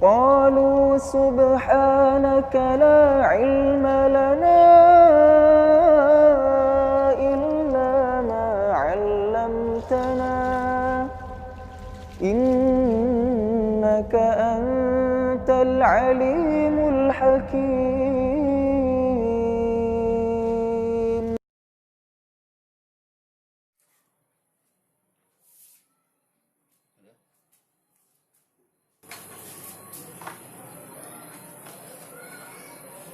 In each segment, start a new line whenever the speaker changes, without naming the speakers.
قالوا سبحانك لا علم لنا إلا ما علمتنا إنك أنت العليم الحكيم.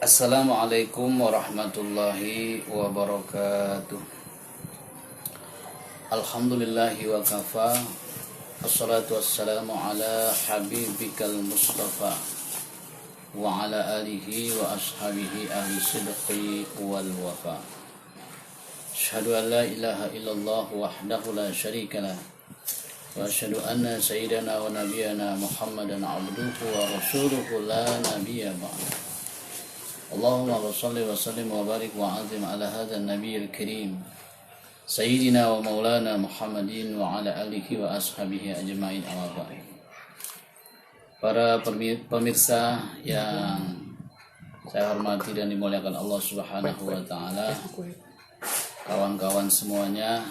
Assalamualaikum warahmatullahi wabarakatuh. Alhamdulillahi wa kafa. Assalatu wassalamu ala habibikal mustafa wa ala alihi wa ashabihi ahli sidqi wal wafa. Asyhadu an la ilaha illallah wahdahu la syarika lah wa asyhadu anna sayyidana wa nabiyana Muhammadan abduhu wa rasuluhu la nabiyya ba'da. Allahumma salli wa sallim wa barik wa azim ala hadzal nabiyil karim sayyidina wa maulana Muhammadin wa ala alihi wa ashabihi ajma'in amma ba'd. Para pemirsa yang saya hormati dan dimuliakan Allah Subhanahu wa taala, kawan-kawan semuanya,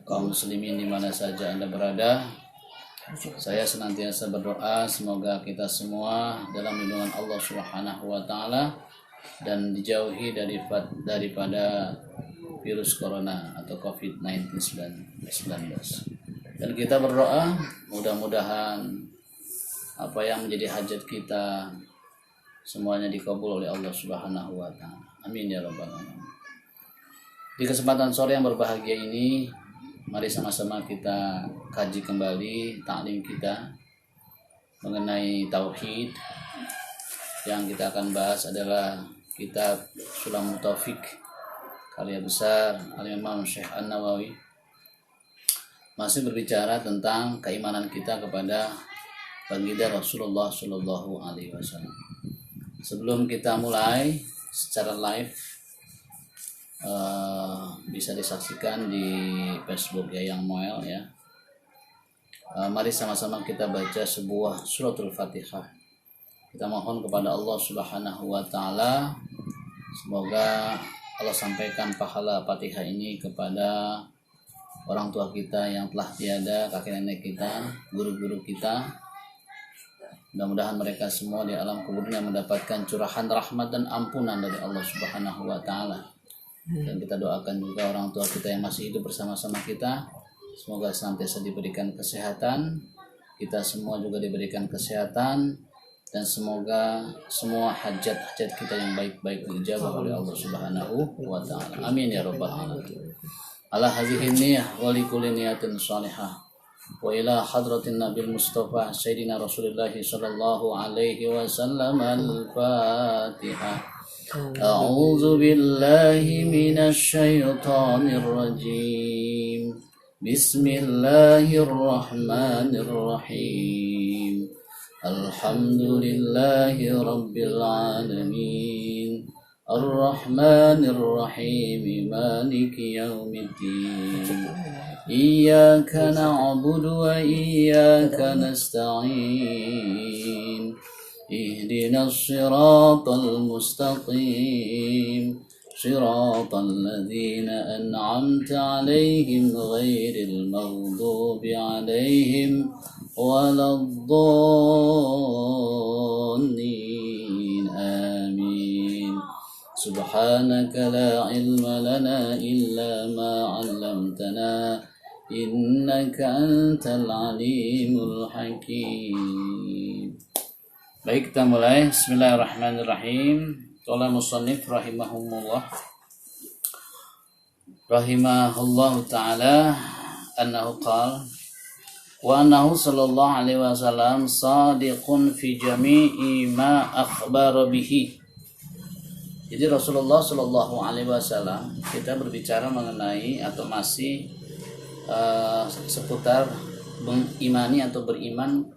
kaum muslimin di mana saja Anda berada, saya senantiasa berdoa semoga kita semua dalam lindungan Allah Subhanahu wa taala dan dijauhi daripada virus corona atau COVID-19. Dan kita berdoa mudah-mudahan apa yang menjadi hajat kita semuanya dikabul oleh Allah Subhanahu wa taala. Amin ya rabbal alamin. Di kesempatan sore yang berbahagia ini, mari sama-sama kita kaji kembali taklim kita mengenai tauhid. Yang kita akan bahas adalah kitab Sulamut Taufik karya besar Al-Imam Syekh An-Nawawi, masih berbicara tentang keimanan kita kepada baginda Rasulullah Shallallahu Alaihi Wasallam. Sebelum kita mulai secara live, bisa disaksikan di Facebook Yayang Moel ya. Mari sama-sama kita baca sebuah suratul Fatihah. Kita mohon kepada Allah Subhanahu wa taala semoga Allah sampaikan pahala Fatihah ini kepada orang tua kita yang telah tiada, kakek nenek kita, guru-guru kita. Mudah-mudahan mereka semua di alam kuburnya mendapatkan curahan rahmat dan ampunan dari Allah Subhanahu wa taala. Dan kita doakan juga orang tua kita yang masih hidup bersama-sama kita, semoga senantiasa diberikan kesehatan, kita semua juga diberikan kesehatan, dan semoga semua hajat-hajat kita yang baik-baik dijawab oleh Allah Subhanahu wa taala. Amin ya rabbal alamin. Ala hadhihi niyyah wa likulli niyatin shalihah. Wa ila hadratin nabil mustafa sayyidina Rasulillah sallallahu alaihi wasallam al-Fatihah. أعوذ بالله من الشيطان الرجيم بسم الله الرحمن الرحيم الحمد لله رب العالمين الرحمن الرحيم مالك يوم الدين إياك نعبد وإياك نستعين اهدنا الصراط المستقيم صراط الذين أنعمت عليهم غير المغضوب عليهم ولا الضالين آمين. سبحانك لا علم لنا إلا ما علمتنا إنك أنت العليم الحكيم. Baik, kita mulai. Bismillahirrahmanirrahim. Qala musannif rahimahullah ta'ala annahu qala wa annahu sallallahu alaihi wasallam sadiqun fi jami'i ma akhbara bihi. Jadi Rasulullah sallallahu alaihi wasallam, kita berbicara mengenai atau masih seputar mengimani atau beriman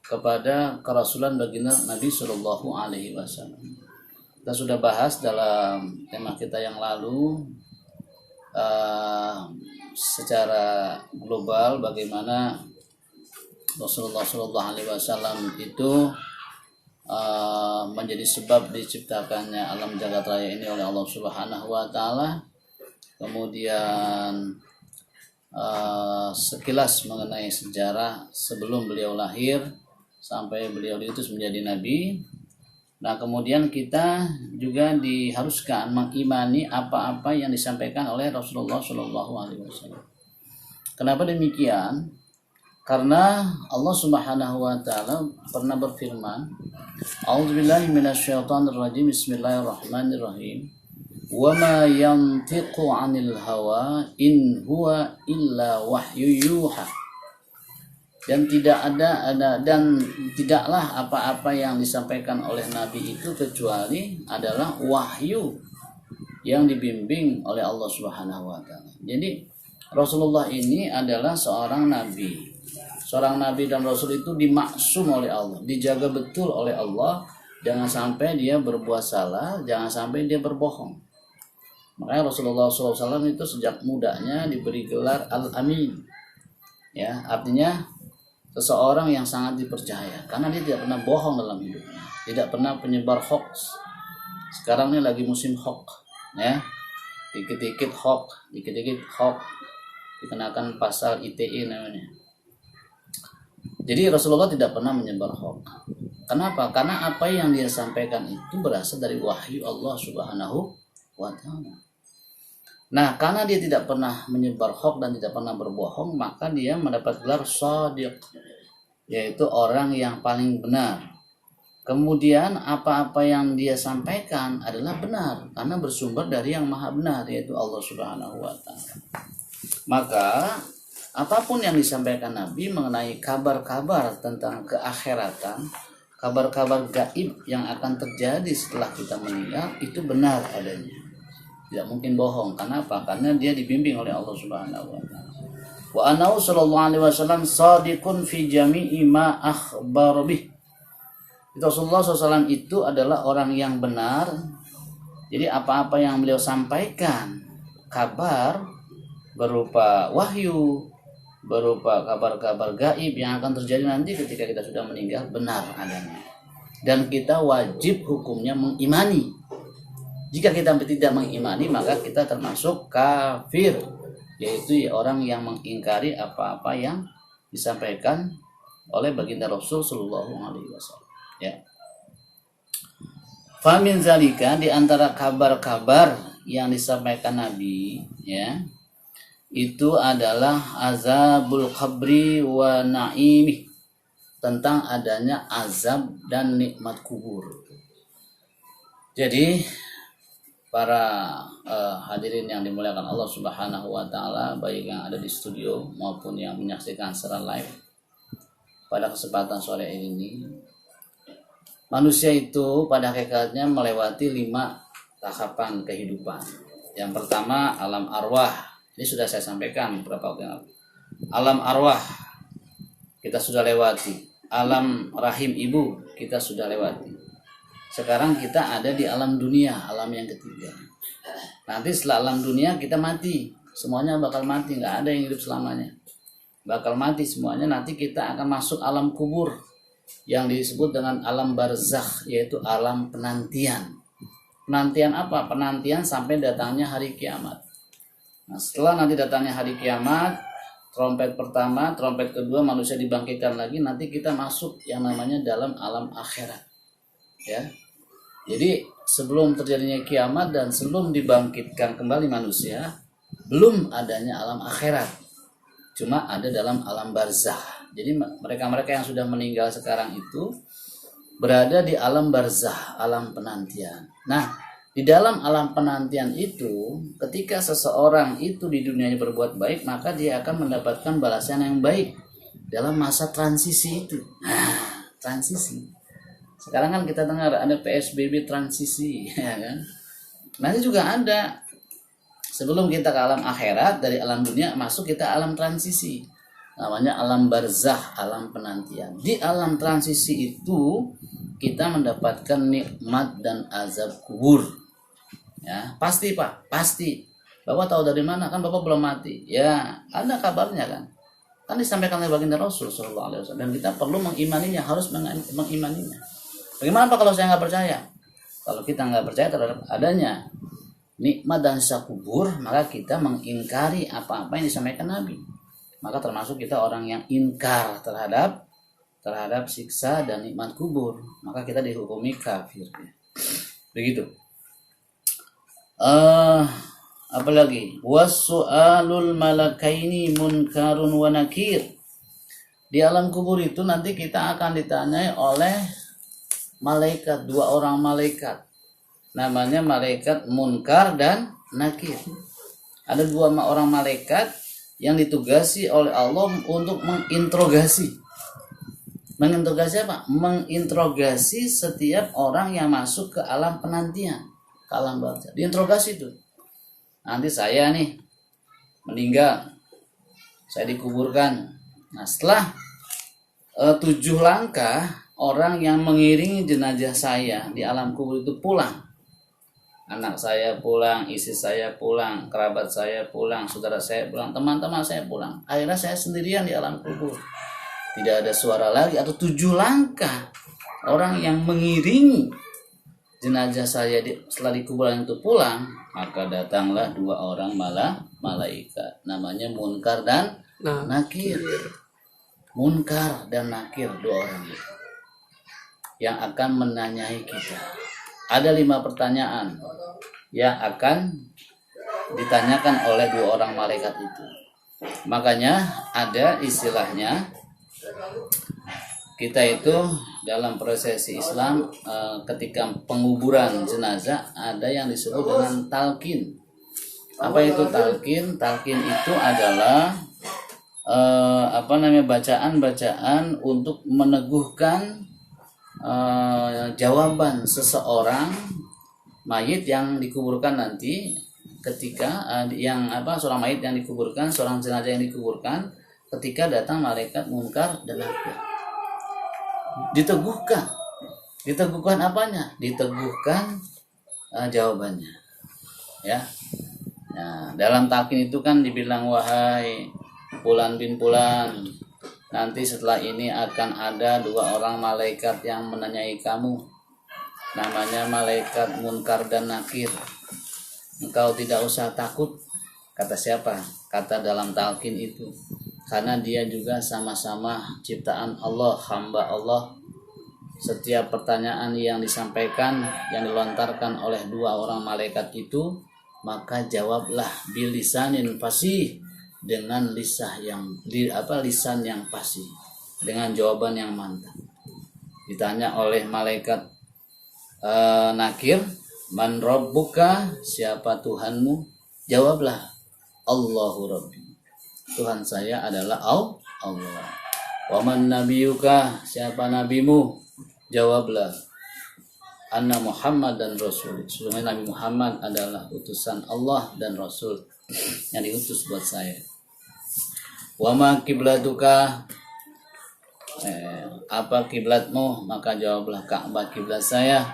kepada kerasulan baginda Nabi Shallallahu Alaihi Wasallam. Kita sudah bahas dalam tema kita yang lalu secara global bagaimana Rasulullah Shallallahu Alaihi Wasallam itu menjadi sebab diciptakannya alam jagat raya ini oleh Allah Subhanahu Wa Taala. Kemudian sekilas mengenai sejarah sebelum beliau lahir sampai beliau diutus menjadi nabi. Nah, kemudian kita juga diharuskan mengimani apa-apa yang disampaikan oleh Rasulullah Shallallahu Alaihi Wasallam. Kenapa demikian? Karena Allah Subhanahu Wa Taala pernah berfirman, "A'udzubillahi minasyaitonirrajim. Bismillahirrahmanirrahim. Wa ma yantiqu 'anil hawa in huwa illa wahyu yuha." Dan tidaklah apa-apa yang disampaikan oleh Nabi itu kecuali adalah wahyu yang dibimbing oleh Allah Subhanahu Wa Taala. Jadi Rasulullah ini adalah seorang nabi. Seorang nabi dan rasul itu dimaksum oleh Allah, dijaga betul oleh Allah, jangan sampai dia berbuat salah, jangan sampai dia berbohong. Makanya Rasulullah SAW itu sejak mudanya diberi gelar Al-Amin. Ya, artinya seseorang yang sangat dipercaya karena dia tidak pernah bohong dalam hidupnya, tidak pernah penyebar hoax. Sekarang ini lagi musim hoax, ya, dikit-dikit hoax, dikenakan pasal ITE namanya. Jadi Rasulullah tidak pernah menyebar hoax. Kenapa? Karena apa yang dia sampaikan itu berasal dari wahyu Allah Subhanahu Wa Taala. Nah, karena dia tidak pernah menyebar hoax dan tidak pernah berbohong, maka dia mendapat gelar shadiq, yaitu orang yang paling benar. Kemudian apa-apa yang dia sampaikan adalah benar karena bersumber dari yang maha benar, yaitu Allah Subhanahu Wa Taala. Maka apapun yang disampaikan Nabi mengenai kabar-kabar tentang keakhiratan, kabar-kabar gaib yang akan terjadi setelah kita meninggal, itu benar adanya. Tidak mungkin bohong. Kenapa? Karena dia dibimbing oleh Allah Subhanahu Wa Taala. Wa anahu sallallahu alaihi wasallam shadiqun fi jami'i ma akhbar bih. Rasulullah SAW itu adalah orang yang benar. Jadi apa-apa yang beliau sampaikan, kabar berupa wahyu, berupa kabar-kabar gaib yang akan terjadi nanti ketika kita sudah meninggal, benar adanya. Dan kita wajib hukumnya mengimani. Jika kita tidak mengimani, maka kita termasuk kafir, yaitu orang yang mengingkari apa-apa yang disampaikan oleh baginda Rasul Sallallahu Alaihi Wasallam. Ya. Famin zalika, di antara kabar-kabar yang disampaikan Nabi, ya, itu adalah azabul qabri wa na'imih, tentang adanya azab dan nikmat kubur. Jadi para hadirin yang dimuliakan Allah Subhanahu Wa Taala, baik yang ada di studio maupun yang menyaksikan secara live pada kesempatan sore ini, manusia itu pada hakikatnya melewati 5 tahapan kehidupan. Yang pertama, alam arwah. Ini sudah saya sampaikan beberapa waktu yang lalu. Alam arwah kita sudah lewati. Alam rahim ibu kita sudah lewati. Sekarang kita ada di alam dunia, alam yang ketiga. Nanti setelah alam dunia kita mati. Semuanya bakal mati, nggak ada yang hidup selamanya. Bakal mati semuanya. Nanti kita akan masuk alam kubur yang disebut dengan alam barzakh, yaitu alam penantian. Penantian apa? Penantian sampai datangnya hari kiamat. Nah, setelah nanti datangnya hari kiamat, trompet pertama, trompet kedua, manusia dibangkitkan lagi, nanti kita masuk yang namanya dalam alam akhirat. Ya. Jadi sebelum terjadinya kiamat dan sebelum dibangkitkan kembali manusia, belum adanya alam akhirat. Cuma ada dalam alam barzakh. Jadi mereka-mereka yang sudah meninggal sekarang itu berada di alam barzakh, alam penantian. Nah, di dalam alam penantian itu, ketika seseorang itu di dunianya berbuat baik, maka dia akan mendapatkan balasan yang baik dalam masa transisi itu. Nah, transisi. Sekarang kan kita dengar ada PSBB transisi, ya kan? Nanti juga ada. Sebelum kita ke alam akhirat, dari alam dunia masuk kita alam transisi. Namanya alam barzakh, alam penantian. Di alam transisi itu kita mendapatkan nikmat dan azab kubur. Ya, pasti Pak, pasti. Bapak tahu dari mana? Kan Bapak belum mati. Ya, ada kabarnya kan. Kan disampaikan oleh baginda Rasul Shallallahu Alaihi Wasallam, dan kita perlu mengimaninya, harus mengimaninya. Bagaimana Pak kalau saya nggak percaya? Kalau kita nggak percaya terhadap adanya nikmat dan siksa kubur, maka kita mengingkari apa-apa yang disampaikan Nabi. Maka termasuk kita orang yang ingkar terhadap siksa dan nikmat kubur, maka kita dihukumi kafir. Begitu. Apalagi wasu'alul malakaini munkarun wa nakir. Di alam kubur itu nanti kita akan ditanyai oleh malaikat, 2 orang malaikat. Namanya malaikat munkar dan nakir. Ada 2 orang malaikat yang ditugasi oleh Allah untuk menginterogasi. Menginterogasi apa? Menginterogasi setiap orang yang masuk ke alam penantian, ke alam barzah. Diinterogasi itu. Nanti saya nih meninggal, saya dikuburkan. Nah, setelah 7 langkah orang yang mengiringi jenazah saya di alam kubur itu pulang. Anak saya pulang, istri saya pulang, kerabat saya pulang, saudara saya pulang, teman-teman saya pulang. Akhirnya saya sendirian di alam kubur. Tidak ada suara lagi, atau 7 langkah orang yang mengiringi jenazah saya setelah dikuburan itu pulang, maka datanglah 2 orang malaikat, namanya munkar dan nakir. Munkar dan nakir, 2 orang yang akan menanyai kita. Ada 5 pertanyaan yang akan ditanyakan oleh 2 orang malaikat itu. Makanya ada istilahnya, kita itu dalam prosesi Islam ketika penguburan jenazah ada yang disebut dengan talqin. Apa itu talqin? Talqin itu adalah bacaan-bacaan untuk meneguhkan jawaban seseorang mayit yang dikuburkan nanti, ketika seorang mayit yang dikuburkan, seorang jenazah yang dikuburkan, ketika datang malaikat munkar dan nakir. Diteguhkan apanya? Diteguhkan jawabannya. Ya. Nah, dalam talqin itu kan dibilang, wahai Fulan bin Fulan, nanti setelah ini akan ada 2 orang malaikat yang menanyai kamu. Namanya malaikat munkar dan nakir. Engkau tidak usah takut. Kata siapa? Kata dalam talqin itu. Karena dia juga sama-sama ciptaan Allah, hamba Allah. Setiap pertanyaan yang disampaikan, yang dilontarkan oleh 2 orang malaikat itu, maka jawablah bilisanin fasih, dengan lisan yang fasih, dengan jawaban yang mantap. Ditanya oleh malaikat nakir, man rabbuka, siapa Tuhanmu? Jawablah, Allahu Rabbi, Tuhan saya adalah Allah. Wa man nabiyuka, siapa nabimu? Jawablah, anna Muhammad dan Rasul, sesungguhnya Nabi Muhammad adalah utusan Allah dan Rasul yang diutus buat saya. Wa ma kiblatuka, apa kiblatmu? Maka jawablah, Ka'bah kiblat saya.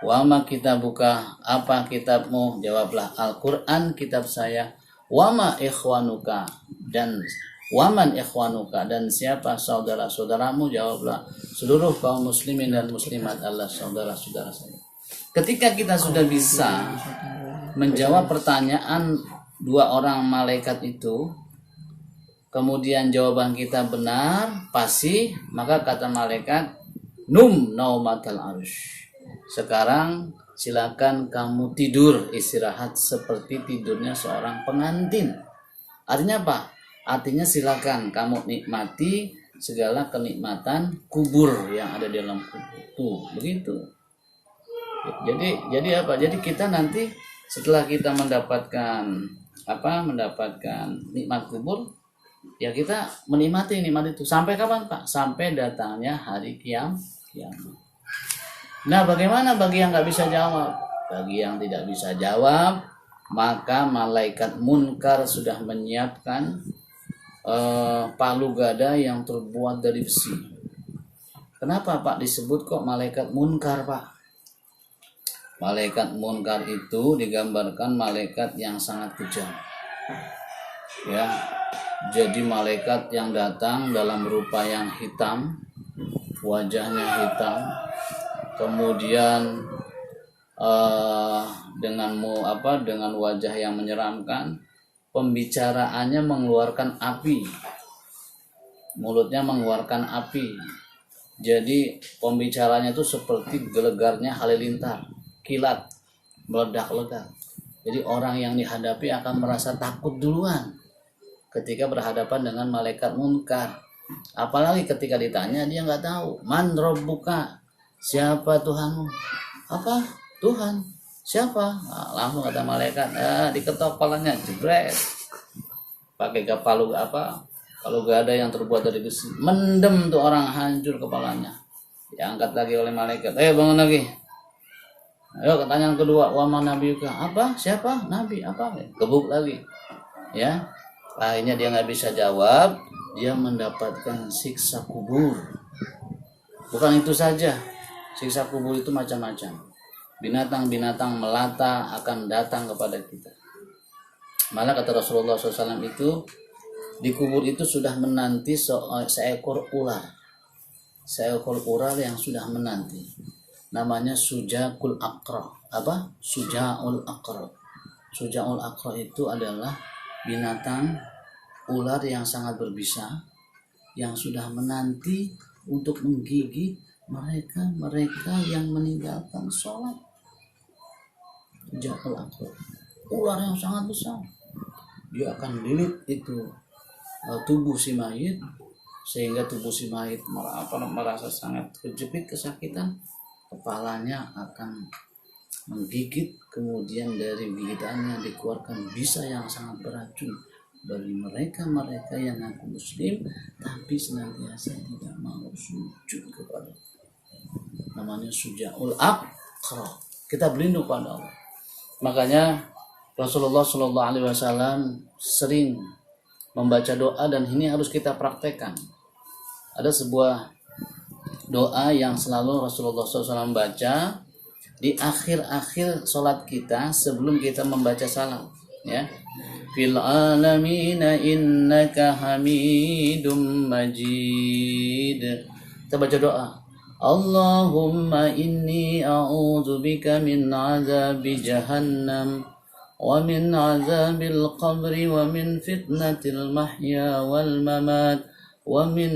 Wa ma kitabuka, apa kitabmu? Jawablah, Al-Qur'an kitab saya. Wa ma ikhwanuka, dan waman ikhwanuka, dan siapa saudara-saudaramu? Jawablah, seluruh kaum muslimin dan muslimat adalah saudara-saudara saya. Ketika kita sudah bisa menjawab pertanyaan 2 orang malaikat itu, kemudian jawaban kita benar, pasti, maka kata malaikat, naumatal arsh. Sekarang silakan kamu tidur, istirahat seperti tidurnya seorang pengantin. Artinya apa? Artinya silakan kamu nikmati segala kenikmatan kubur yang ada di dalam kubur. Tuh, begitu. Jadi apa? Jadi kita nanti setelah kita mendapatkan nikmat kubur, ya kita menikmati nikmat itu. Sampai kapan, Pak? Sampai datangnya hari kiamat. Nah, bagaimana bagi yang nggak bisa jawab? Bagi yang tidak bisa jawab, maka malaikat munkar sudah menyiapkan palu gada yang terbuat dari besi. Kenapa, Pak, disebut kok malaikat munkar, Pak? Malaikat munkar itu digambarkan malaikat yang sangat kejam. ya. Jadi malaikat yang datang dalam rupa yang hitam, wajahnya hitam, kemudian dengan wajah yang menyeramkan, pembicaraannya mengeluarkan api, mulutnya mengeluarkan api. Jadi pembicaranya itu seperti gelegarnya halilintar, kilat, meledak-ledak. Jadi orang yang dihadapi akan merasa takut duluan ketika berhadapan dengan malaikat munkar. Apalagi ketika ditanya dia nggak tahu. Man rabbuka, siapa Tuhanmu? Apa? Tuhan. Siapa? Nah, langsung kata malaikat, diketok kepalanya, jebret. Pakai palu kalau gak ada yang terbuat dari besi, mendem tuh orang, hancur kepalanya. Diangkat lagi oleh malaikat, bangun lagi. Ayo pertanyaan kedua, wa man nabiyuka? Apa? Siapa? Nabi apa? Gebuk lagi. Ya. Akhirnya dia nggak bisa jawab, dia mendapatkan siksa kubur. Bukan itu saja, siksa kubur itu macam-macam. Binatang-binatang melata akan datang kepada kita. Malah kata Rasulullah SAW itu, di kubur itu sudah menanti seekor ular. Seekor ular yang sudah menanti. Namanya Sujakul Aqra. Apa? Sujaul Aqra. Sujaul Aqra itu adalah binatang ular yang sangat berbisa, yang sudah menanti untuk menggigit mereka yang meninggalkan sholat. Sujaul Aqra, ular yang sangat besar. Dia akan lilit itu tubuh si mayit, sehingga tubuh si mayit merasa sangat kejepit, kesakitan. Kepalanya akan menggigit, kemudian dari gigitannya dikeluarkan bisa yang sangat beracun bagi mereka yang ngaku muslim tapi senantiasa tidak mau sujud kepada. Namanya Sujaul Aqra. Kita berlindung pada Allah. Makanya Rasulullah SAW sering membaca doa, dan ini harus kita praktekkan. Ada sebuah doa yang selalu Rasulullah SAW baca di akhir-akhir sholat kita sebelum kita membaca salam, ya. Fil alamina innaka hamidum majid. Kita baca doa. Allahumma inni a'udzubika min azabi jahannam wa min azabil qabri wa min fitnatil mahya wal mamat wa min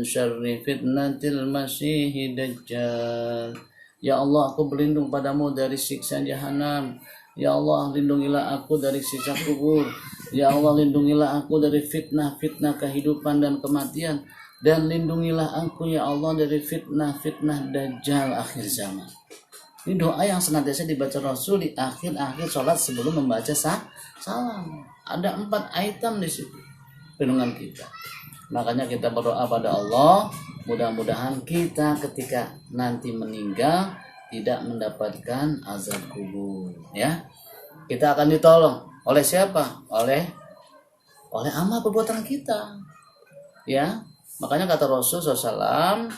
syarri fitnatil masihid dajjal. Ya Allah, aku berlindung padamu dari siksa jahanam. Ya Allah, lindungilah aku dari siksa kubur. Ya Allah, lindungilah aku dari fitnah-fitnah kehidupan dan kematian. Dan lindungilah aku ya Allah dari fitnah-fitnah dajjal akhir zaman. Ini doa yang senantiasa dibaca Rasul di akhir-akhir sholat sebelum membaca salam. Ada 4 item di situ renungan kita. Makanya kita berdoa pada Allah, mudah-mudahan kita ketika nanti meninggal tidak mendapatkan azab kubur, ya. Kita akan ditolong oleh siapa? Oleh amal perbuatan kita, ya. Makanya kata Rasul SAW,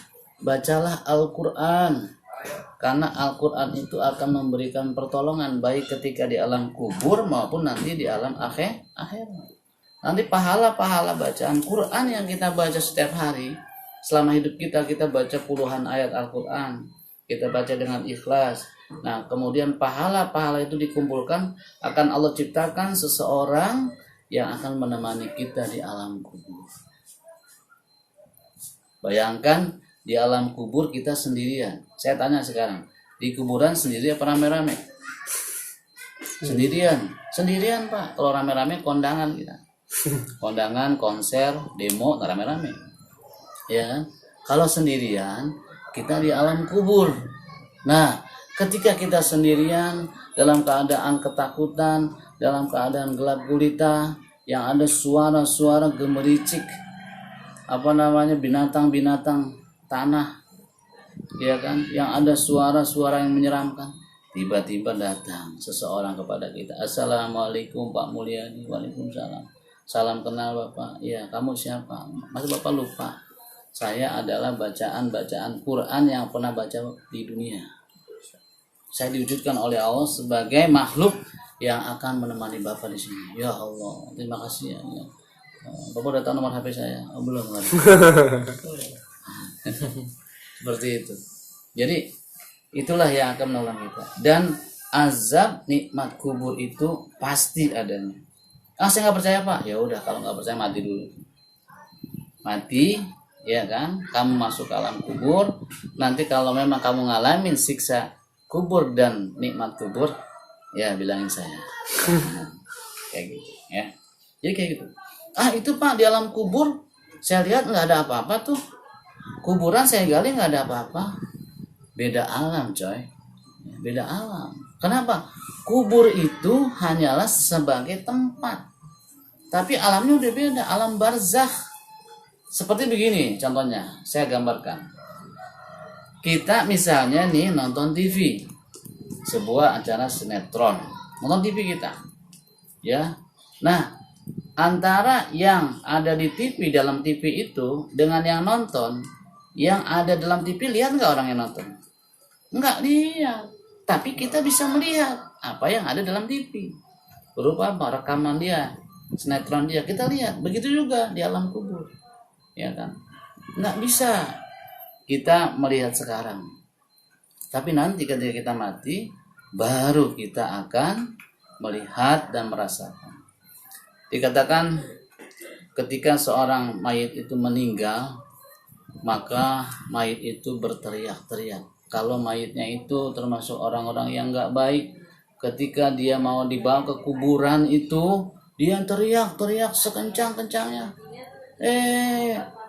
bacalah Al-Quran, karena Al-Quran itu akan memberikan pertolongan baik ketika di alam kubur maupun nanti di alam akhirat. Nanti pahala-pahala bacaan Quran yang kita baca setiap hari selama hidup kita baca puluhan ayat Al-Quran, kita baca dengan ikhlas. Nah, kemudian pahala-pahala itu dikumpulkan, akan Allah ciptakan seseorang yang akan menemani kita di alam kubur. Bayangkan di alam kubur kita sendirian. Saya tanya sekarang, di kuburan sendiri apa rame-rame? Sendirian Pak. Kalau rame-rame kondangan kita. Kondangan, konser, demo, rame-rame. Ya, kalau sendirian kita di alam kubur. Nah, ketika kita sendirian dalam keadaan ketakutan, dalam keadaan gelap gulita, yang ada suara-suara gemericik, binatang-binatang tanah, ya kan, yang ada suara-suara yang menyeramkan. Tiba-tiba datang seseorang kepada kita. Assalamualaikum Pak Mulyadi. Waalaikumsalam. Salam kenal Bapak. Ya, kamu siapa? Masa Bapak lupa? Saya adalah bacaan Quran yang pernah baca di dunia. Saya diwujudkan oleh Allah sebagai makhluk yang akan menemani Bapak di sini. Ya Allah, terima kasih ya. Bapak udah tahu nomor HP saya? Oh, belum lagi. Seperti itu. Jadi itulah yang akan menolong kita. Dan azab nikmat kubur itu pasti adanya. Saya nggak percaya Pak. Ya udah, kalau nggak percaya mati dulu. Mati, ya kan? Kamu masuk ke alam kubur. Nanti kalau memang kamu ngalamin siksa kubur dan nikmat kubur, ya bilangin saya. Kayak gitu, ya. Jadi kayak gitu. Itu Pak, di alam kubur saya lihat nggak ada apa-apa tuh. Kuburan saya gali nggak ada apa-apa. Beda alam coy. Beda alam. Kenapa? Kubur itu hanyalah sebagai tempat. Tapi alamnya udah beda. Alam barzakh. Seperti begini contohnya. Saya gambarkan. Kita misalnya nih nonton TV. Sebuah acara sinetron. Nonton TV kita. Ya. Nah, antara yang ada di TV, dalam TV itu dengan yang nonton, yang ada dalam TV, lihat nggak orang yang nonton? Nggak lihat. Tapi kita bisa melihat apa yang ada dalam TV. Berupa apa? Rekaman dia, sinetron dia, kita lihat. Begitu juga di alam kubur. Ya kan? Nggak bisa kita melihat sekarang. Tapi nanti ketika kita mati, baru kita akan melihat dan merasakan. Dikatakan ketika seorang mayit itu meninggal, maka mayit itu berteriak-teriak. Kalau mayitnya itu termasuk orang-orang yang nggak baik, ketika dia mau dibawa ke kuburan itu, dia teriak-teriak sekencang-kencangnya.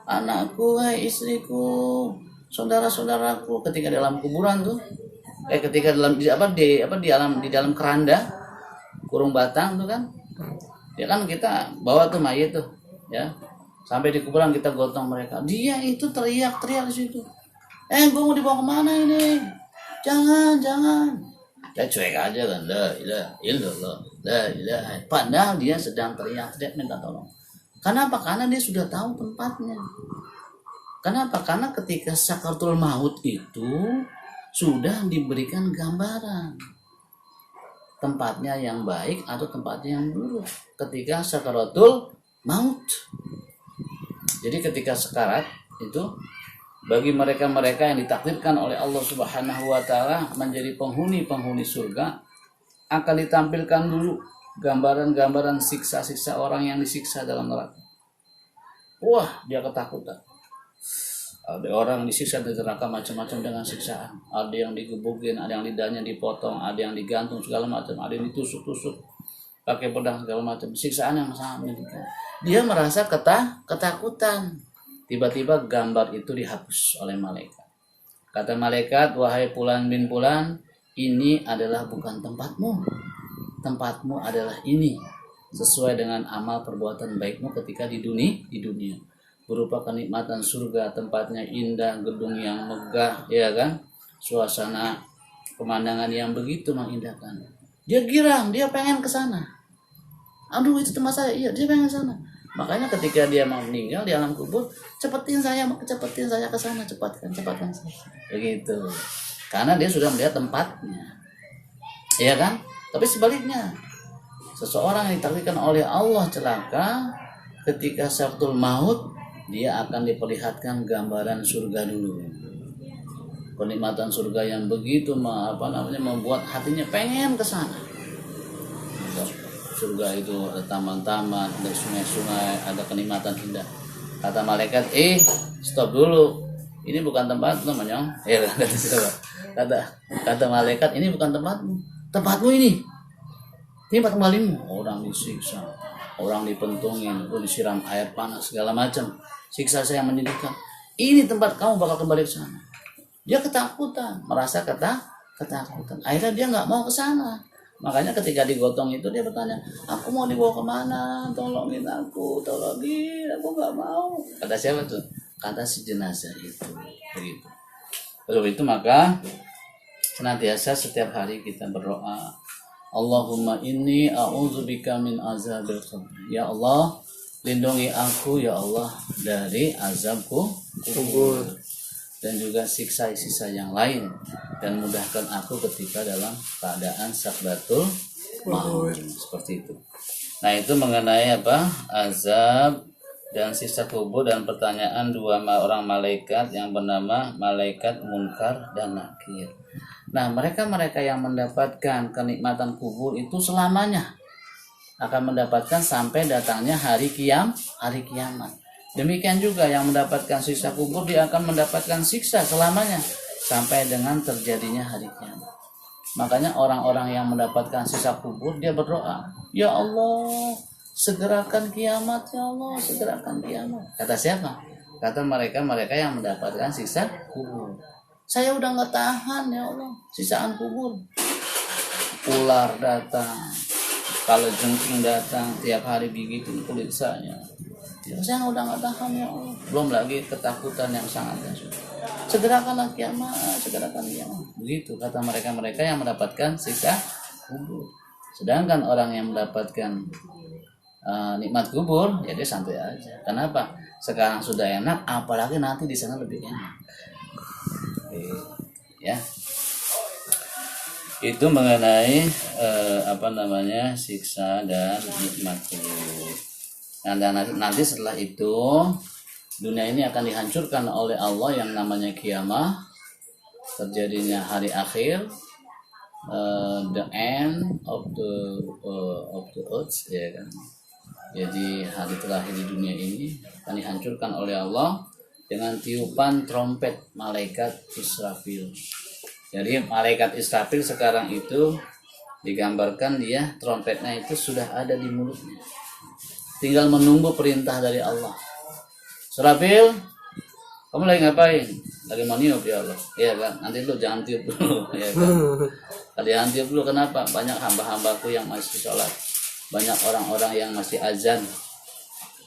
Anakku, istriku, saudara-saudaraku. Ketika dalam kuburan tuh, ketika di dalam keranda, kurung batang tuh kan, ya kan kita bawa tuh mayit tuh, ya. Sampai di kuburan kita gotong mereka. Dia itu teriak-teriak di situ. Gue mau dibawa kemana ini? Jangan. Ya cuek aja kan. La ilaha. Padahal dia sedang teriak-teriak minta tolong. Kenapa? Karena dia sudah tahu tempatnya. Kenapa? Karena ketika sakaratul maut itu sudah diberikan gambaran tempatnya yang baik atau tempatnya yang buruk ketika sakaratul maut. Jadi ketika sekarat itu, bagi mereka-mereka yang ditakdirkan oleh Allah Subhanahu wa taala menjadi penghuni surga, akan ditampilkan dulu gambaran-gambaran siksa-siksa orang yang disiksa dalam neraka. Wah, dia ketakutan. Ada orang disiksa di neraka macam-macam dengan siksaan. Ada yang digebukin, ada yang lidahnya dipotong, ada yang digantung segala macam, ada yang ditusuk-tusuk pakai pedang segala macam. Siksaan yang sangat menyedihkan. Dia merasa ketakutan. Tiba-tiba gambar itu dihapus oleh malaikat. Kata malaikat, wahai Fulan bin Fulan, ini adalah bukan tempatmu. Tempatmu adalah ini. Sesuai dengan amal perbuatan baikmu ketika di dunia. Berupa kenikmatan surga, tempatnya indah, gedung yang megah, ya kan? Suasana pemandangan yang begitu mengindahkan. Dia girang, dia pengen ke sana. Aduh, itu tempat saya. Iya, dia pengen ke sana. Makanya ketika dia mau meninggal di alam kubur, cepetin saya ke sana, cepatkan saya. Begitu. Karena dia sudah melihat tempatnya. Iya kan? Tapi sebaliknya, seseorang yang ditakdirkan oleh Allah celaka, ketika sakaratul maut, dia akan diperlihatkan gambaran surga dulu. Kenikmatan surga yang begitu membuat hatinya pengen ke sana. Surga itu ada taman-taman, ada sungai-sungai, ada kenikmatan indah. Kata malaikat, stop dulu. Ini bukan tempat namanya. Kata malaikat, ini bukan tempatmu. Tempatmu ini. Ini tempat kembalimu. Orang disiksa, orang dipentungin, disiram air panas segala macam. Siksa saya menyedihkan. Ini tempat kamu bakal kembali ke sana. Dia ketakutan, merasa ketakutan. Akhirnya dia nggak mau ke sana. Makanya ketika digotong itu dia bertanya, aku mau dibawa kemana? Tolongin aku nggak mau. Kata siapa tuh? Kata si jenazah itu. Begitu. Oleh itu maka senantiasa setiap hari kita berdoa, Allahumma inni a'udzubika min azabil qabr. Ya Allah, lindungi aku ya Allah dari azab kubur dan juga siksa-siksa yang lain, dan mudahkan aku ketika dalam keadaan sakaratul mau seperti itu. Nah, itu mengenai apa? Azab dan siksa kubur dan pertanyaan dua orang malaikat yang bernama malaikat Munkar dan Nakir. Nah, mereka yang mendapatkan kenikmatan kubur itu selamanya akan mendapatkan sampai datangnya hari kiamat. Demikian juga yang mendapatkan siksa kubur, dia akan mendapatkan siksa selamanya sampai dengan terjadinya hari kiamat. Makanya orang-orang yang mendapatkan siksa kubur, dia berdoa, ya Allah, segerakan kiamat, ya Allah, segerakan kiamat. Kata siapa? Kata mereka yang mendapatkan siksa kubur. Saya udah gak tahan, ya Allah, siksaan kubur. Ular datang, kalau jengking datang, tiap hari gigitin kulit saya. Ya, saya udah gak tahan, ya Allah. Belum lagi ketakutan yang sangat dahsyat. Segerakanlah kiamat, segerakan kiamat. Begitu kata mereka yang mendapatkan siksa kubur. Sedangkan orang yang mendapatkan nikmat kubur, ya dia santai aja. Kenapa? Sekarang sudah enak, apalagi nanti di sana lebih enak. Ya, itu mengenai siksa dan nikmat kubur. Nanti setelah itu dunia ini akan dihancurkan oleh Allah yang namanya kiamah, terjadinya hari akhir, the end of the earth, ya kan. Jadi hari terakhir di dunia ini akan dihancurkan oleh Allah dengan tiupan trompet malaikat Israfil. Jadi malaikat Israfil sekarang itu digambarkan dia trompetnya itu sudah ada di mulutnya, tinggal menunggu perintah dari Allah. Israfil, kamu lagi ngapain? Lagi mau niup, ya Allah. Iya kan? Nanti lu jangan tiup dulu, ya kan? Jangan tiup dulu, kenapa? Banyak hamba-hambaku yang masih sholat, banyak orang-orang yang masih azan,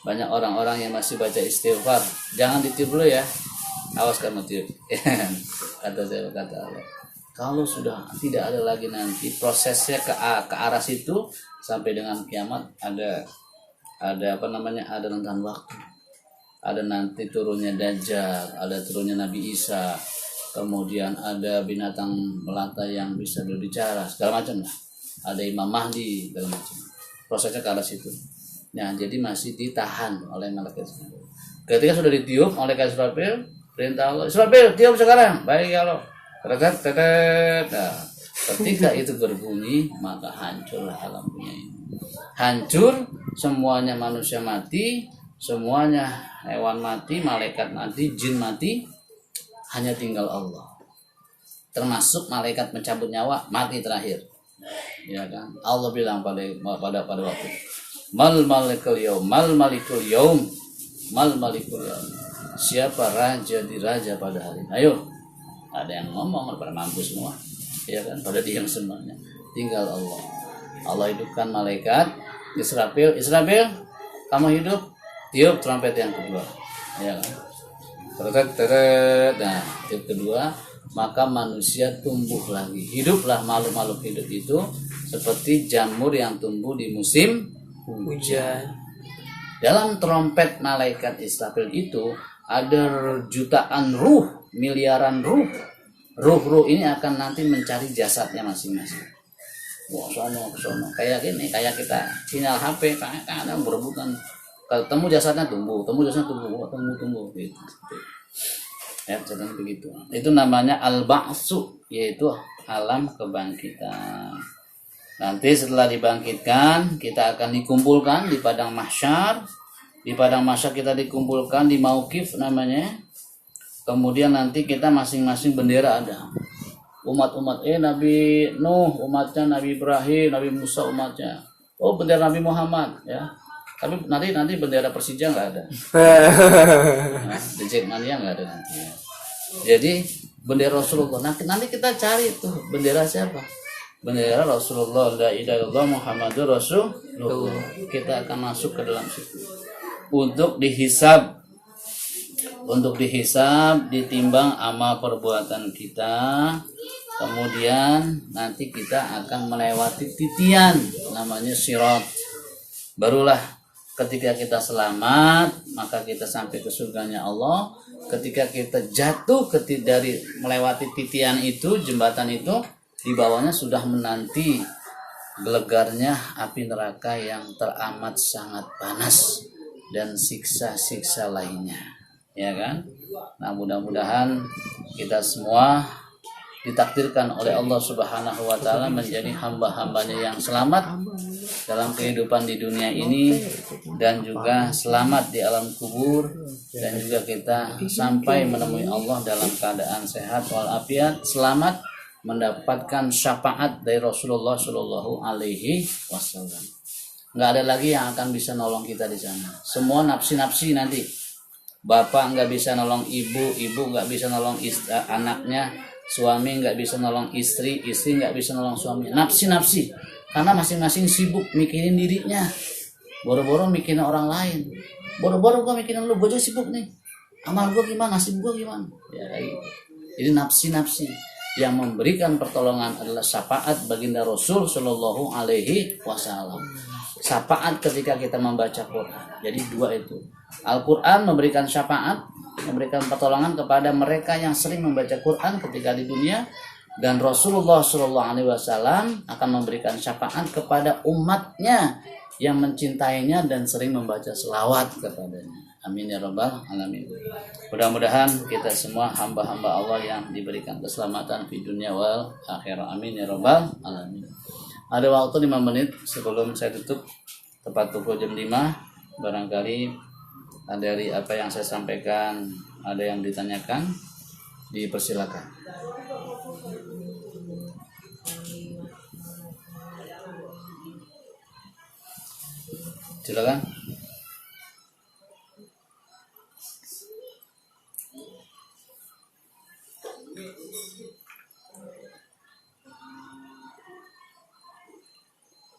banyak orang-orang yang masih baca istighfar. Jangan ditiup dulu ya. Awas kamu tiup. Kata Allah. Kalau sudah tidak ada lagi nanti prosesnya ke arah situ sampai dengan kiamat, ada rentang waktu. Ada nanti turunnya Dajjal, ada turunnya Nabi Isa, kemudian ada binatang melata yang bisa berbicara, segala macam lah. Ada Imam Mahdi, segala macam. Prosesnya ke arah situ. Nah, jadi masih ditahan oleh malaikat Israfil. Ketika sudah ditiup oleh malaikat Israfil, perintah Allah, Israfil, tiup sekarang. Baik ya Allah. Nah, ketika itu berbunyi, maka hancurlah alam dunia ini. Hancur, semuanya manusia mati, semuanya hewan mati, malaikat mati, jin mati, hanya tinggal Allah. Termasuk malaikat mencabut nyawa, mati terakhir. Ya kan? Allah bilang pada waktu, Mal malikul yaum. Siapa raja di raja pada hari ini? Ayo. Ada yang ngomong, pada mampus semua. Ya kan? Pada diam semuanya. Tinggal Allah. Allah hidupkan malaikat Israfil, kamu hidup, tiup trompet yang kedua. Ya kan? Nah, tiup kedua, maka manusia tumbuh lagi. Hiduplah makhluk-makhluk hidup itu seperti jamur yang tumbuh di musim hujan. Dalam trompet malaikat Israfil itu ada jutaan ruh, miliaran ruh. Ruh-ruh ini akan nanti mencari jasadnya masing-masing. Wah, sono. Kayak gini, kayak kita sinyal HP, kadang berebutan. Ketemu jasadnya tumbuh gitu. Ya, jadi begitu. Itu namanya al-ba'su, yaitu alam kebangkitan. Nanti setelah dibangkitkan, kita akan dikumpulkan di padang mahsyar. Di padang mahsyar kita dikumpulkan di mauqif namanya. Kemudian nanti kita masing-masing bendera ada. Umat-umat Nabi Nuh, umatnya Nabi Ibrahim, Nabi Musa umatnya. Oh, bendera Nabi Muhammad ya. Tapi nanti bendera Persija nggak ada. Nah, The Jackmania nggak ada nanti. Ya. Jadi bendera Rasulullah. Nanti kita cari tuh bendera siapa? Bendera Rasulullah, la ilaha illallah Muhammadur Rasulullah. Kita akan masuk ke dalam situ untuk dihisab, ditimbang amal perbuatan kita. Kemudian nanti kita akan melewati titian namanya sirat. Barulah ketika kita selamat, maka kita sampai ke surganya Allah. Ketika kita jatuh dari melewati titian itu, jembatan itu, di bawahnya sudah menanti gelegarnya api neraka yang teramat sangat panas dan siksa-siksa lainnya, ya kan? Nah, mudah-mudahan kita semua ditakdirkan oleh Allah Subhanahu wa taala menjadi hamba-hambanya yang selamat dalam kehidupan di dunia ini, dan juga selamat di alam kubur, dan juga kita sampai menemui Allah dalam keadaan sehat walafiat, selamat mendapatkan syafaat dari Rasulullah Shallallahu Alaihi Wasallam. Nggak ada lagi yang akan bisa nolong kita di sana. Semua nafsi-nafsi nanti. Bapak nggak bisa nolong ibu, ibu nggak bisa nolong anaknya, suami nggak bisa nolong istri, istri nggak bisa nolong suami. Nafsi-nafsi, karena masing-masing sibuk mikirin dirinya, boro-boro mikirin orang lain, boro-boro gue mikirin lu, gue juga sibuk nih, amal gue gimana, nasib gue gimana, ya kayak gitu. Jadi nafsi-nafsi. Yang memberikan pertolongan adalah syafaat baginda Rasul Shallallahu Alaihi Wasallam. Syafaat ketika kita membaca Quran. Jadi dua itu. Al-Quran memberikan syafaat, memberikan pertolongan kepada mereka yang sering membaca Quran ketika di dunia, dan Rasulullah Shallallahu Alaihi Wasallam akan memberikan syafaat kepada umatnya yang mencintainya dan sering membaca selawat kepadanya. Amin ya rabbal alamin. Mudah-mudahan kita semua hamba-hamba Allah yang diberikan keselamatan di dunia wal akhirah. Amin ya rabbal alamin. Ada waktu 5 menit sebelum saya tutup, tepat pukul jam 5. Barangkali dari apa yang saya sampaikan ada yang ditanyakan, dipersilakan. Silakan.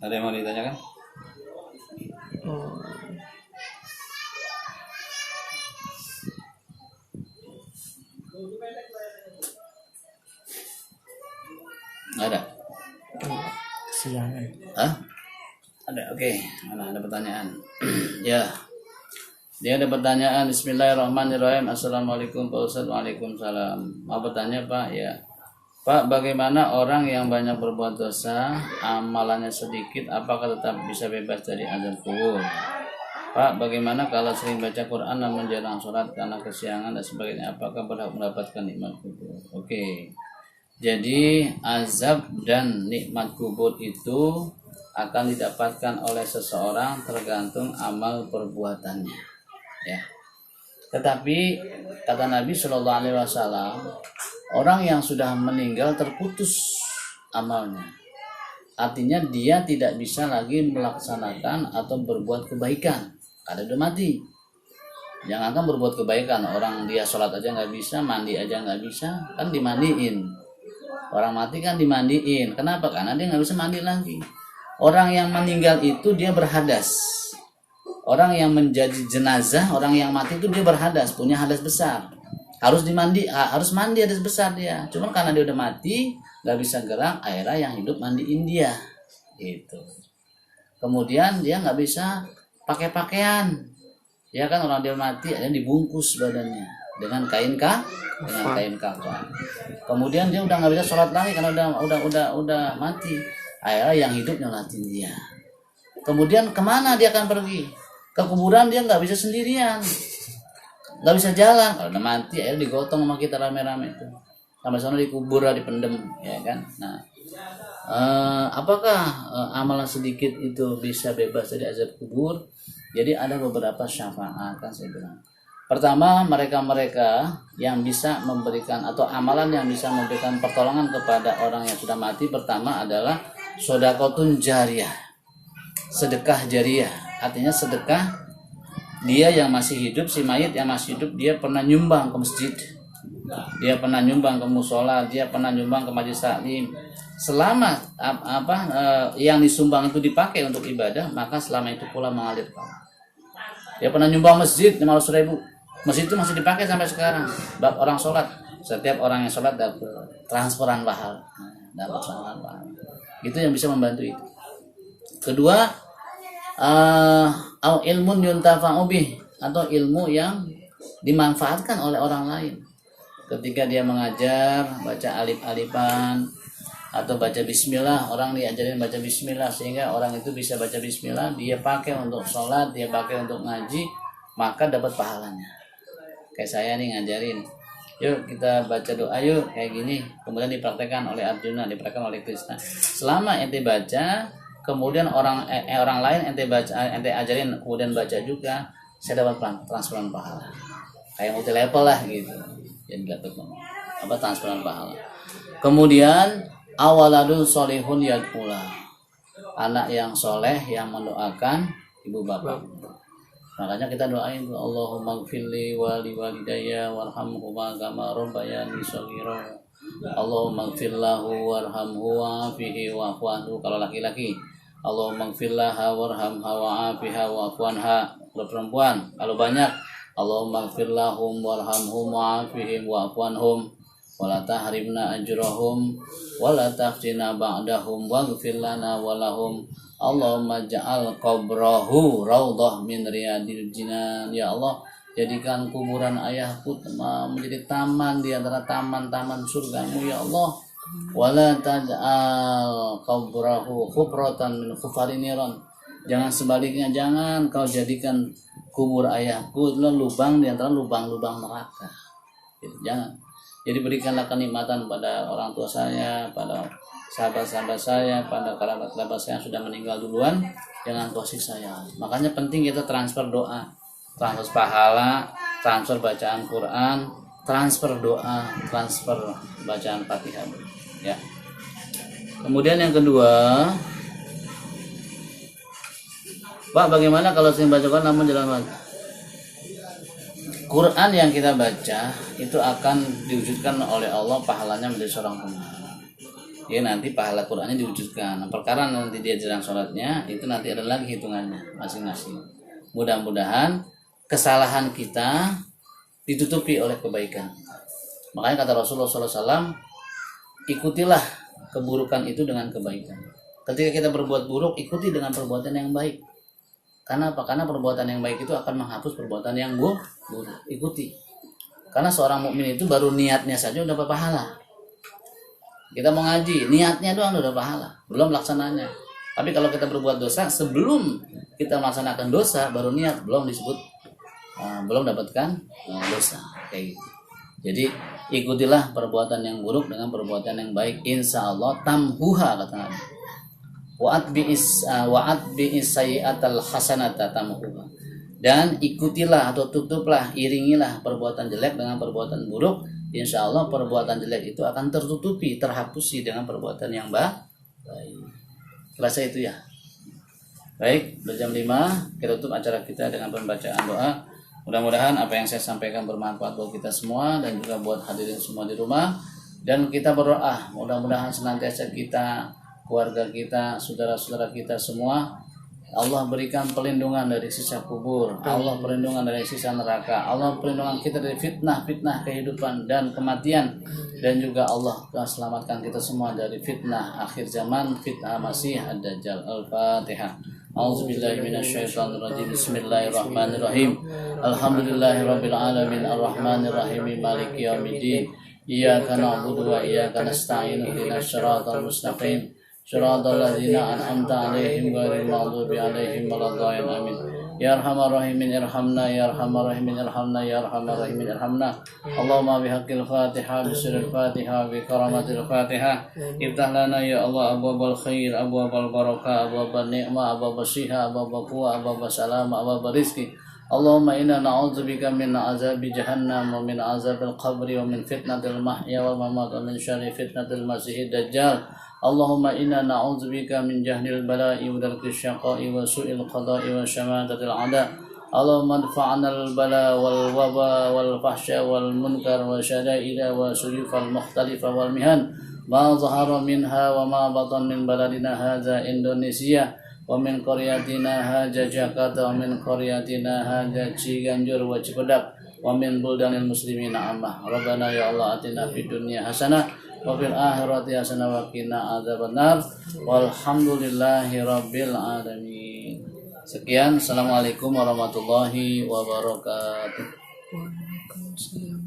Ada yang mau ditanyakan? Ada?
Silakan.
Hah? Ada, oke. Mana ada pertanyaan? Ya. Dia ada pertanyaan. Bismillahirrahmanirrahim. Assalamualaikum Pak Ustadz. Waalaikumsalam. Mau bertanya Pak? Ya. Pak, bagaimana orang yang banyak berbuat dosa, amalannya sedikit, apakah tetap bisa bebas dari azab kubur? Pak, bagaimana kalau sering baca Quran namun jarang sholat karena kesiangan dan sebagainya, apakah berhak mendapatkan nikmat kubur? Oke. Jadi azab dan nikmat kubur itu akan didapatkan oleh seseorang tergantung amal perbuatannya, ya. Tetapi kata Nabi Shallallahu Alaihi Wasallam, orang yang sudah meninggal terputus amalnya, artinya dia tidak bisa lagi melaksanakan atau berbuat kebaikan karena udah mati. Jangankan berbuat kebaikan, orang dia sholat aja nggak bisa, mandi aja nggak bisa, kan dimandiin. Orang mati kan dimandiin. Kenapa? Karena dia nggak bisa mandi lagi. Orang yang meninggal itu dia berhadas. Orang yang menjadi jenazah, orang yang mati itu dia berhadas, punya hadas besar. Harus mandi hadas besar dia. Cuma karena dia udah mati, nggak bisa gerak, akhirnya yang hidup mandiin dia. Gitu. Kemudian dia nggak bisa pakai pakaian. Ya kan, orang dia mati, akhirnya dibungkus badannya dengan kain kafan. Kemudian dia udah nggak bisa sholat lagi karena udah mati. Akhirnya yang hidup nyolatin dia. Kemudian kemana dia akan pergi? Ke kuburan dia nggak bisa sendirian, nggak bisa jalan. Kalau udah mati, akhirnya digotong sama kita rame-rame itu. Sampai sana dikubur, dipendem, ya kan. Nah, apakah amalan sedikit itu bisa bebas dari azab kubur? Jadi ada beberapa syafaat, kan saya bilang. Pertama, mereka yang bisa memberikan atau amalan yang bisa memberikan pertolongan kepada orang yang sudah mati, pertama adalah shadaqatun jariyah, sedekah jariyah. Artinya sedekah, dia yang masih hidup, si mayit yang masih hidup, dia pernah nyumbang ke masjid, dia pernah nyumbang ke musola, dia pernah nyumbang ke majelis taklim. Selama yang disumbang itu dipakai untuk ibadah, maka selama itu pula mengalir. Dia pernah nyumbang masjid 500.000, masjid itu masih dipakai sampai sekarang. Bab orang sholat, setiap orang yang sholat dapat transferan pahala, itu yang bisa membantu itu. Kedua, au ilmun yuntafa'u bih, atau ilmu yang dimanfaatkan oleh orang lain. Ketika dia mengajar, baca alif-alifan, atau baca bismillah, orang diajarin baca bismillah sehingga orang itu bisa baca bismillah, dia pakai untuk sholat, dia pakai untuk ngaji, maka dapat pahalanya. Kayak saya nih ngajarin, yuk kita baca doa yuk kayak gini, kemudian dipraktekkan oleh Arjuna, dipraktekkan oleh Krishna. Selama ente baca, kemudian orang lain ente ajarin kemudian baca juga, saya dapat transferan pahala. Kayak multi level lah gitu. Jadi dapat transferan pahala. Kemudian awaladun solihun yad'ula, anak yang soleh yang mendoakan ibu bapak. Makanya kita doain, Allahumma gfirli wali walidayya warhamhuma kama rabbayani shaghira. Allahumma gfirlahu warhamhu wa'afihi wa'fu anhu kalau laki-laki. Allahumma gfirlaha warhamha wa'afiha wa'fu anha kalau perempuan. Kalau banyak, Allahumma gfirlahum warhamhum wa'afihim wa'fu anhum wala tahrimna ajrahum wala taftina ba'dahum waghfir lana walahum. Allahumma ja'al qabrahu raudhah min riyadil jinan. Ya Allah, jadikan kuburan ayahku menjadi taman di antara taman-taman surgamu ya Allah. Wala taj'al qabrahu khufratan min khufari niran. Jangan sebaliknya, jangan kau jadikan kubur ayahku adalah lubang di antara lubang-lubang neraka. Jangan. Jadi berikanlah kenikmatan pada orang tua saya, pada sahabat-sahabat saya, pada kerabat-kerabat saya yang sudah meninggal duluan, jangan kau siksa saya. Makanya penting kita transfer doa, transfer pahala, transfer bacaan Quran, transfer doa, transfer bacaan Fatihah. Ya. Kemudian yang kedua, Pak, bagaimana kalau sering baca Quran namun jalan Quran yang kita baca itu akan diwujudkan oleh Allah pahalanya menjadi seorang pemenang. Ya nanti pahala Qurannya diwujudkan. Perkara nanti dia jalan sholatnya itu nanti ada lagi hitungannya masing-masing. Mudah-mudahan kesalahan kita ditutupi oleh kebaikan. Makanya kata Rasulullah SAW, ikutilah keburukan itu dengan kebaikan. Ketika kita berbuat buruk, ikuti dengan perbuatan yang baik. Karena apa? Karena perbuatan yang baik itu akan menghapus perbuatan yang buruk. Ikuti. Karena seorang mukmin itu baru niatnya saja udah pahala. Kita mau ngaji, niatnya doang udah pahala, belum laksananya. Tapi kalau kita berbuat dosa, sebelum kita melaksanakan dosa, baru niat, belum disebut, belum dapatkan dosa. Kayak gitu. Jadi ikutilah perbuatan yang buruk dengan perbuatan yang baik. Insya Allah tamhuha kata Nabi. Wa'at bi'is sayyi'atal hasanata tamhuha. Dan ikutilah atau tutuplah, iringilah perbuatan jelek dengan perbuatan buruk. Insya Allah perbuatan jelek itu akan tertutupi, terhapusi dengan perbuatan yang baik. Rasa itu ya. Baik, udah jam 5, kita tutup acara kita dengan pembacaan doa. Mudah-mudahan apa yang saya sampaikan bermanfaat buat kita semua dan juga buat hadirin semua di rumah. Dan kita berdoa, mudah-mudahan senantiasa kita, keluarga kita, saudara-saudara kita semua, Allah berikan perlindungan dari siksa kubur, Allah perlindungan dari siksa neraka, Allah perlindungan kita dari fitnah-fitnah kehidupan dan kematian, dan juga Allah selamatkan kita semua dari fitnah akhir zaman, fitnah Masih ad-Dajjal. Al-Fatihah. A'udzubillahi minasyaitonirrajim. Bismillahirrahmanirrahim. Alhamdulillahirabbil alamin arrahmanirrahim maliki yaumiddin. Iyyaka na'budu wa iyyaka nasta'in. Ihdinas siratal mustaqim. Shiratal ladzina an'amta 'alaihim ghairil maghdubi 'alaihim waladdallin. Amin. Ya arhamar rahimin irhamna, ya arhamar rahimin irhamna, ya arhamar rahimin irhamna. Allahumma bihaqqil Fatihah, bisirril Fatihah, bi karamatil Fatihah. Iftah lana ya Allah abwabal khair, abwabal barakah, abwabal ni'mah, abwabal syiha, abwabal quwwah, abwabal salam, abwabal rizki. Allahumma inna na'udzubika min azabi jahannam wa min azabil qabri wa min fitnatil mahya wal mamat wa min syarri fitnatil masiihid dajjal. Allahumma inna na'udzubika min jahdil bala'i wa darkil syaqa'i wa su'il qada'i wa syamatatil a'da. Allahumma adfa'na al-bala wal waba wal fahsya wal munkar wa syada'ida wa surifal mukhtalifa wal mihan ma zahara minha wa ma batan min baladina hadza Indonesia wa min qaryatina hadza Jakarta wa min qaryatina hadza Ciganjur wa Cipedak wa min buldanil muslimina ammah. Rabbana ya Allah atina fid dunya hasanah wa fil akhirati hasanah wa qina adzabannar. Walhamdulillahi rabbil alamin. Sekian, assalamualaikum warahmatullahi wabarakatuh.
Waalaikumsalam.